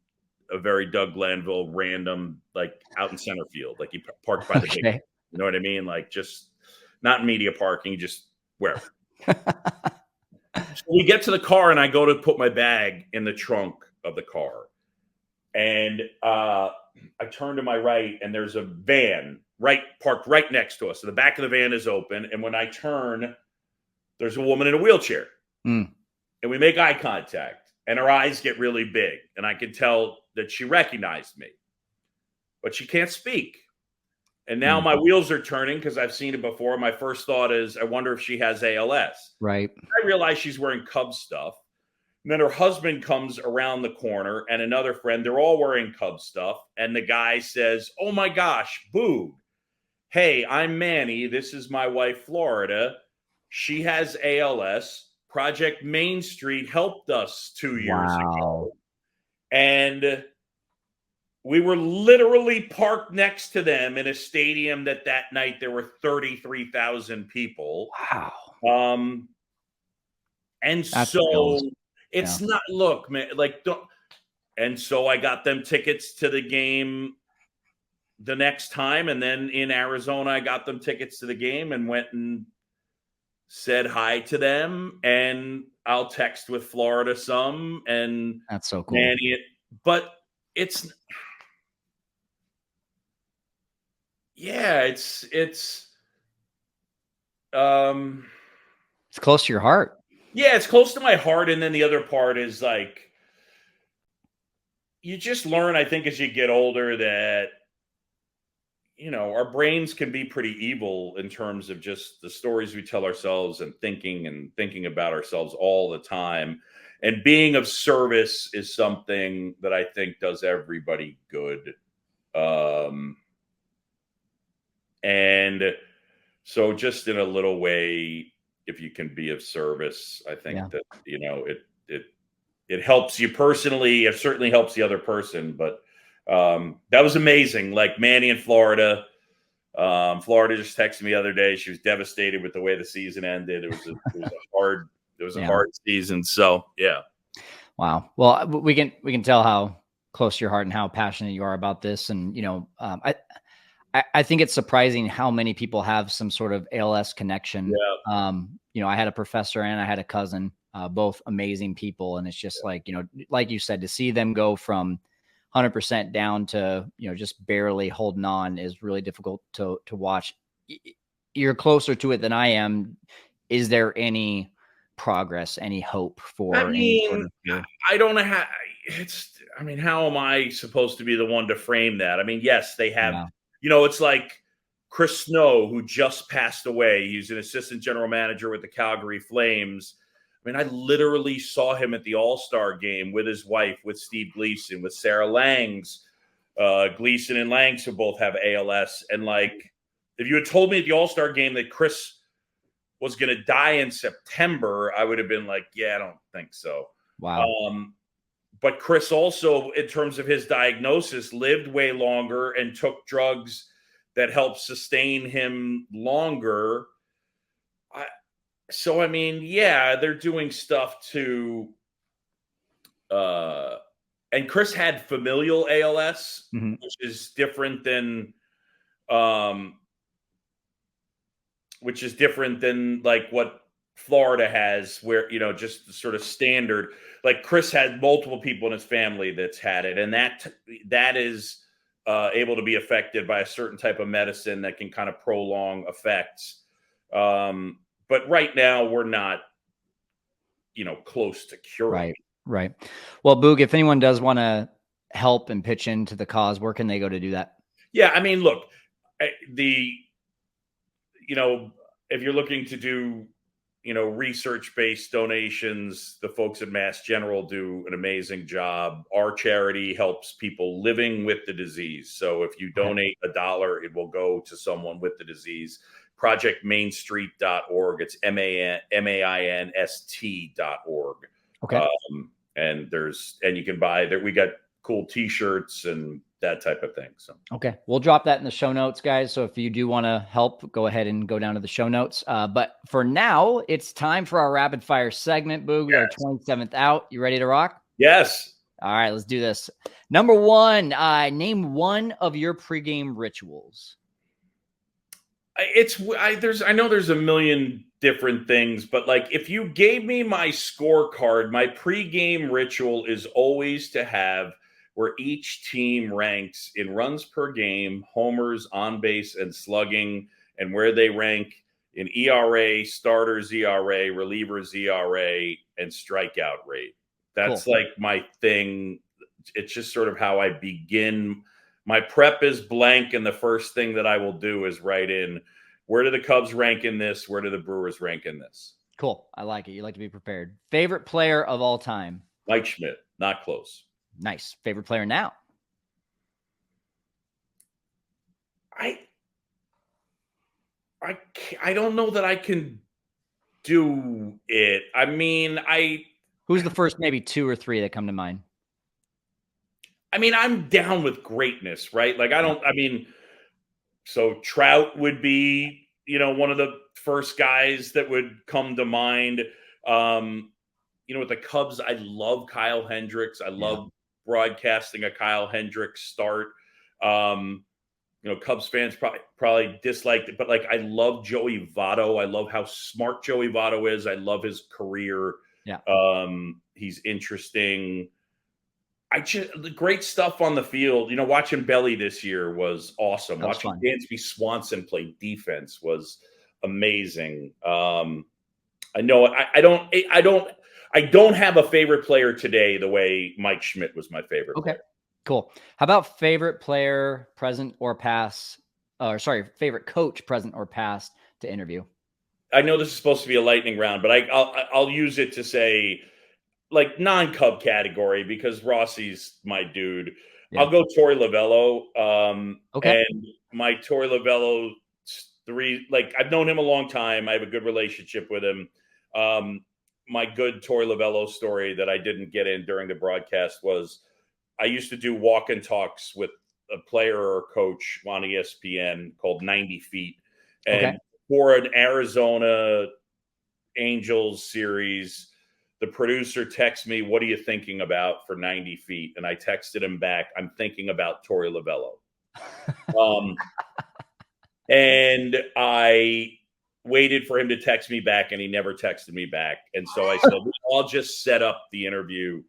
a very Doug Glanville random, like out in center field. Like he parked by the big, you know what I mean? Like just not media parking, just wherever. So we get to the car and I go to put my bag in the trunk of the car. And I turn to my right and there's a van parked right next to us. So the back of the van is open. And when I turn, there's a woman in a wheelchair. And we make eye contact and her eyes get really big. And I can tell that she recognized me, but she can't speak. And now my wheels are turning because I've seen it before. My first thought is, I wonder if she has ALS. Right. I realize she's wearing Cubs stuff. And then her husband comes around the corner and another friend. They're all wearing Cubs stuff. And the guy says, oh my gosh, Boog. Hey, I'm Manny. This is my wife, Florida. She has ALS. Project Main Street helped us 2 years ago. And we were literally parked next to them in a stadium that night there were 33,000 people. Wow. And so it's not, look, man, like, don't. And so I got them tickets to the game the next time. And then in Arizona, I got them tickets to the game and went and said hi to them. And I'll text with Florida some. And that's so cool. But it's, yeah, it's It's close to your heart. Yeah, it's close to my heart. And then the other part is like, you just learn, I think, as you get older that, our brains can be pretty evil in terms of just the stories we tell ourselves and thinking about ourselves all the time. And being of service is something that I think does everybody good. And so just in a little way, if you can be of service, I think that, it helps you personally. It certainly helps the other person, but that was amazing. Like Manny in Florida. Florida just texted me the other day. She was devastated with the way the season ended. It was a hard season. So yeah. Wow. Well, we can tell how close to your heart and how passionate you are about this. And, I think it's surprising how many people have some sort of ALS connection. Yeah. I had a professor and I had a cousin, both amazing people. And it's just like you said, to see them go from 100% down to, just barely holding on is really difficult to watch. You're closer to it than I am. Is there any progress, any hope for? I mean, I don't know how how am I supposed to be the one to frame that? I mean, yes, they have, it's like Chris Snow, who just passed away. He's an assistant general manager with the Calgary Flames. I mean, I literally saw him at the All-Star game with his wife, with Steve Gleason, with Sarah Langs. Gleason and Langs, who both have ALS. And like, if you had told me at the All-Star game that Chris was going to die in September, I would have been like, yeah, I don't think so. Wow. But Chris also, in terms of his diagnosis, lived way longer and took drugs that helped sustain him longer. So, I mean, yeah, they're doing stuff to, and Chris had familial ALS, which is different than, like what Florida has, where, just the sort of standard, like Chris had multiple people in his family that's had it. And that is able to be affected by a certain type of medicine that can kind of prolong effects. But right now we're not, close to curing. Right. Well, Boog, if anyone does want to help and pitch into the cause, where can they go to do that? Yeah. I mean, look, if you're looking to do, research-based donations, the folks at Mass General do an amazing job. Our charity helps people living with the disease. So if you donate $1, it will go to someone with the disease. ProjectMainStreet.org. It's MAINST.org. Okay. And you can buy there. We got cool T-shirts and that type of thing. So, okay. We'll drop that in the show notes, guys. So if you do want to help, go ahead and go down to the show notes. But for now, it's time for our rapid fire segment. Boog, we got our 27th out. You ready to rock? Yes. All right, let's do this. Number one, name one of your pregame rituals. I know there's a million different things, but like if you gave me my scorecard, my pregame ritual is always to have where each team ranks in runs per game, homers, on base, and slugging, and where they rank in ERA, starters ERA, relievers ERA, and strikeout rate. That's like my thing. It's just sort of how I begin. My prep is blank, and the first thing that I will do is write in, where do the Cubs rank in this? Where do the Brewers rank in this? Cool. I like it. You like to be prepared. Favorite player of all time? Mike Schmidt. Not close. Nice. Favorite player now? I don't know that I can do it. I mean, who's the first maybe two or three that come to mind? I mean, I'm down with greatness, right? Like so Trout would be, one of the first guys that would come to mind. With the Cubs, I love Kyle Hendricks. I love broadcasting a Kyle Hendricks start. Cubs fans probably disliked it, but like I love Joey Votto. I love how smart Joey Votto is. I love his career. Yeah. He's interesting. The great stuff on the field. Watching Belly this year was awesome. Watching Dansby Swanson play defense was amazing. I know I don't have a favorite player today the way Mike Schmidt was my favorite player. Cool. How about favorite player, present or past? Favorite coach, present or past, to interview? I know this is supposed to be a lightning round, but I'll use it to say like non-Cub category because Rossi's my dude. Yeah. I'll go Torey Lovullo. And my Torey Lovullo I've known him a long time. I have a good relationship with him. My good Torey Lovullo story that I didn't get in during the broadcast was I used to do walk and talks with a player or a coach on ESPN called 90 Feet. And for an Arizona Angels series, the producer texts me, "What are you thinking about for 90 Feet?" And I texted him back, "I'm thinking about Torey Lovullo." And I waited for him to text me back, and he never texted me back. And so I said, I'll just set up the interview.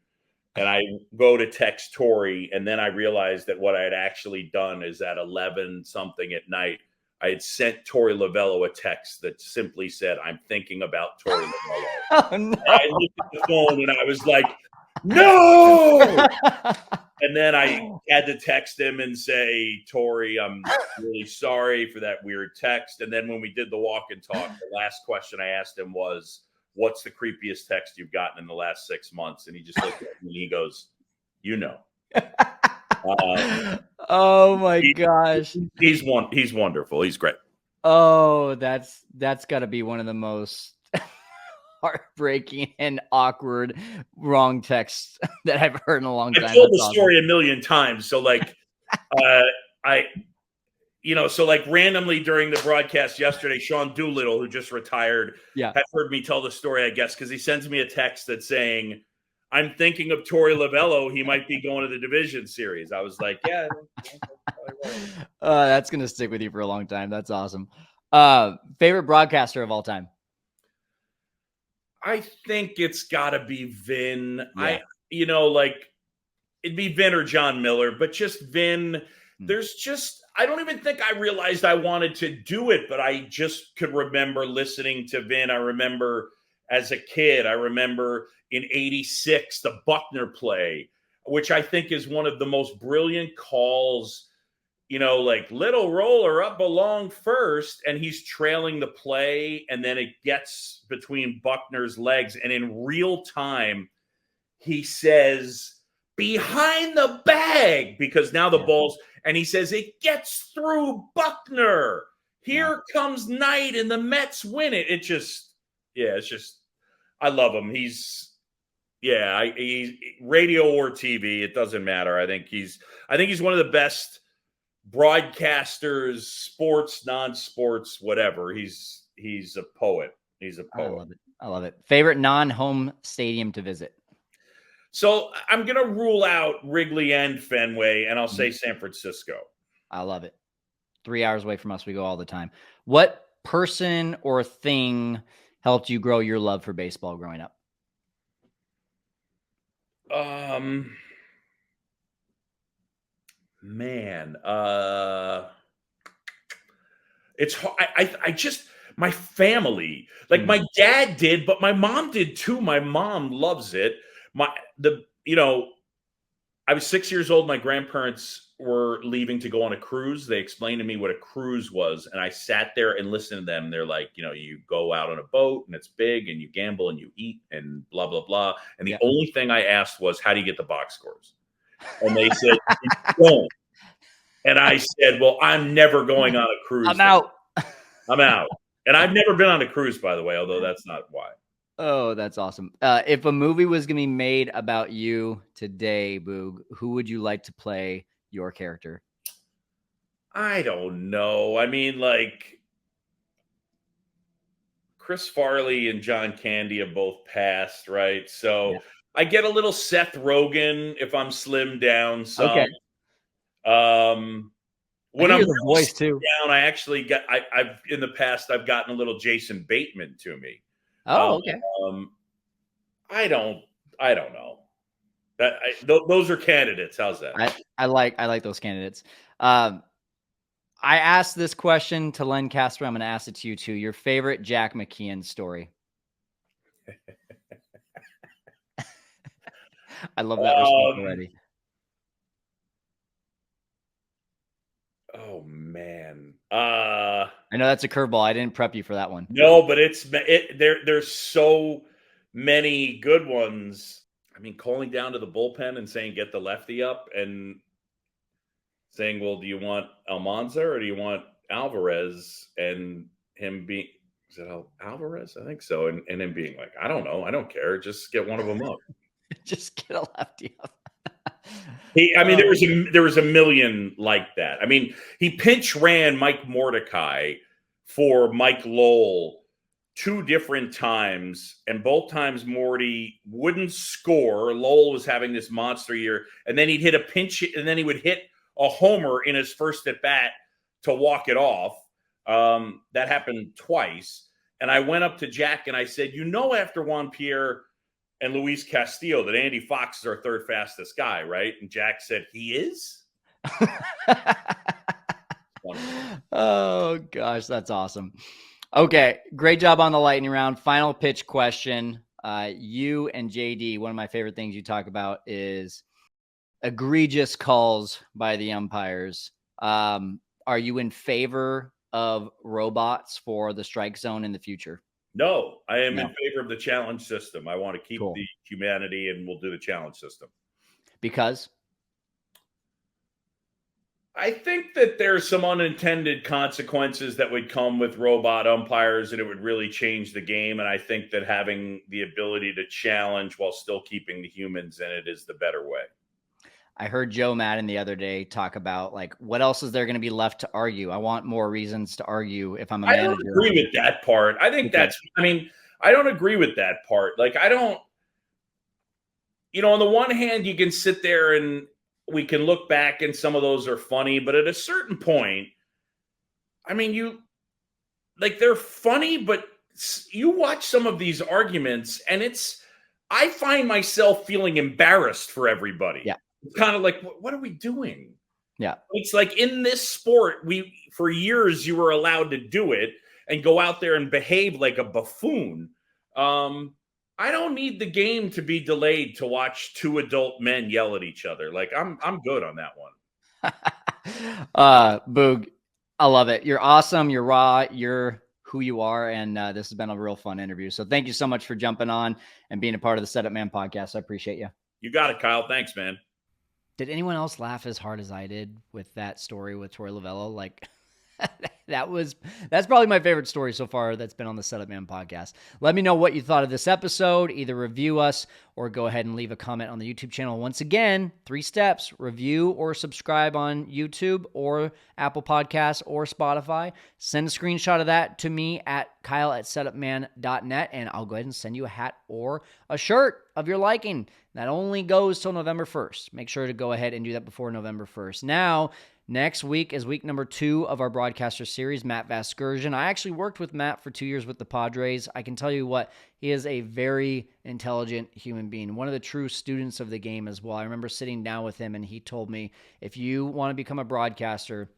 And I go to text Torey, and then I realized that what I had actually done is at 11 something at night, I had sent Torey Lovullo a text that simply said, "I'm thinking about Torey Lovullo." Oh, no. I looked at the phone and I was like, "No!" And then I had to text him and say, "Torey, I'm really sorry for that weird text." And then when we did the walk and talk, the last question I asked him was, "What's the creepiest text you've gotten in the last 6 months?" And he just looked at me and he goes, "You know." Oh my gosh. He's wonderful. He's great. Oh, that's got to be one of the most heartbreaking and awkward wrong texts that I've heard in a long time. I've told the story a million times. So like, randomly during the broadcast yesterday, Sean Doolittle, who just retired, had heard me tell the story, I guess, because he sends me a text that's saying, "I'm thinking of Torey Lovullo. He might be going to the division series." I was like, yeah. That's going to stick with you for a long time. That's awesome. Favorite broadcaster of all time? I think it's got to be Vin. Yeah. It'd be Vin or John Miller, but just Vin. I don't even think I realized I wanted to do it, but I just could remember listening to Vin. I remember as a kid, I remember in '86, the Buckner play, which I think is one of the most brilliant calls, like little roller up along first, and he's trailing the play, and then it gets between Buckner's legs, and in real time, he says, "Behind the bag," because now the ball's, and he says, "It gets through Buckner. Here comes Knight, and the Mets win it." It's just, I love him. He's radio or TV, it doesn't matter. I think he's one of the best broadcasters, sports, non-sports, whatever. He's a poet. He's a poet. I love it. Favorite non-home stadium to visit? So I'm going to rule out Wrigley and Fenway, and I'll say San Francisco. I love it. 3 hours away from us. We go all the time. What person or thing helped you grow your love for baseball growing up? It's hard. I just, my family, like my dad did, but my mom did too. My mom loves it. I was 6 years old. My grandparents were leaving to go on a cruise. They explained to me what a cruise was, and I sat there and listened to them. They're like, you go out on a boat and it's big and you gamble and you eat and blah, blah, blah. And the only thing I asked was, "How do you get the box scores?" And they said, "You don't." And I said, "Well, I'm never going on a cruise. I'm out." I'm out. And I've never been on a cruise, by the way, although that's not why. Oh, that's awesome. If a movie was going to be made about you today, Boog, who would you like to play your character? I don't know. I mean, like, Chris Farley and John Candy have both passed, right? So I get a little Seth Rogen if I'm slimmed down some. Okay. When I'm the voice too down, I actually get. I've in the past I've gotten a little Jason Bateman to me. Oh, okay. I don't know. Those are candidates. How's that? I like those candidates. I asked this question to Len Castro. I'm going to ask it to you too. Your favorite Jack McKeon story? I love that response already. Oh man. I know that's a curveball. I didn't prep you for that one. No, but there's so many good ones. I mean, calling down to the bullpen and saying get the lefty up and saying, well, do you want Almanza or do you want Alvarez? And him being, is it Alvarez? I think so. And him being like, I don't know. I don't care. Just get one of them up. Just get a lefty up. There was a million like that. I mean, he pinch ran Mike Mordecai for Mike Lowell 2 different times, and both times Morty wouldn't score. Lowell was having this monster year, and then he'd hit a pinch, and then he would hit a homer in his first at bat to walk it off. That happened twice. And I went up to Jack and I said, after Juan Pierre and Luis Castillo, that Andy Fox is our 3rd fastest guy, right? And Jack said, he is? Oh, gosh, that's awesome. Okay, great job on the lightning round. Final pitch question. You and JD, one of my favorite things you talk about is egregious calls by the umpires. Are you in favor of robots for the strike zone in the future? No, I am in favor of the challenge system. I want to keep the humanity, and we'll do the challenge system. Because? I think that there's some unintended consequences that would come with robot umpires, and it would really change the game. And I think that having the ability to challenge while still keeping the humans in it is the better way. I heard Joe Madden the other day talk about, like, what else is there going to be left to argue? I want more reasons to argue if I'm a manager. I don't agree with that part. I think I don't agree with that part. Like, I don't, on the one hand, you can sit there and we can look back and some of those are funny, but at a certain point, I mean, they're funny, but you watch some of these arguments and I find myself feeling embarrassed for everybody. Yeah. It's kind of like, what are we doing? Yeah. It's like in this sport, for years, you were allowed to do it and go out there and behave like a buffoon. I don't need the game to be delayed to watch 2 adult men yell at each other. Like, I'm good on that one. Boog, I love it. You're awesome. You're raw. You're who you are. And this has been a real fun interview. So thank you so much for jumping on and being a part of the Setup Man podcast. I appreciate you. You got it, Kyle. Thanks, man. Did anyone else laugh as hard as I did with that story with Torey Lovullo? Like, that's probably my favorite story so far that's been on the Setup Man podcast. Let me know what you thought of this episode. Either review us or go ahead and leave a comment on the YouTube channel. Once again, 3 steps: review or subscribe on YouTube or Apple Podcasts or Spotify. Send a screenshot of that to me at kyle@setupman.net, and I'll go ahead and send you a hat or a shirt of your liking. That only goes till November 1st. Make sure to go ahead and do that before November 1st. Now, next week is week number 2 of our broadcaster series, Matt Vasgersian. I actually worked with Matt for 2 years with the Padres. I can tell you what, he is a very intelligent human being, one of the true students of the game as well. I remember sitting down with him and he told me, if you want to become a broadcaster,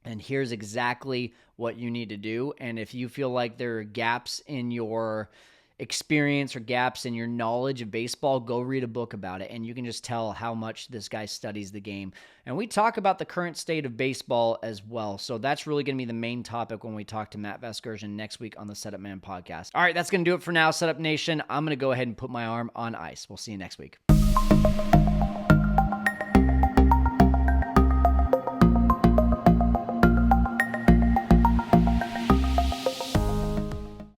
and here's exactly what you need to do. And if you feel like there are gaps in your experience or gaps in your knowledge of baseball, go read a book about it. And you can just tell how much this guy studies the game. And we talk about the current state of baseball as well. So that's really going to be the main topic when we talk to Matt Vasgersian next week on the Setup Man podcast. All right, that's going to do it for now, Setup Nation. I'm going to go ahead and put my arm on ice. We'll see you next week.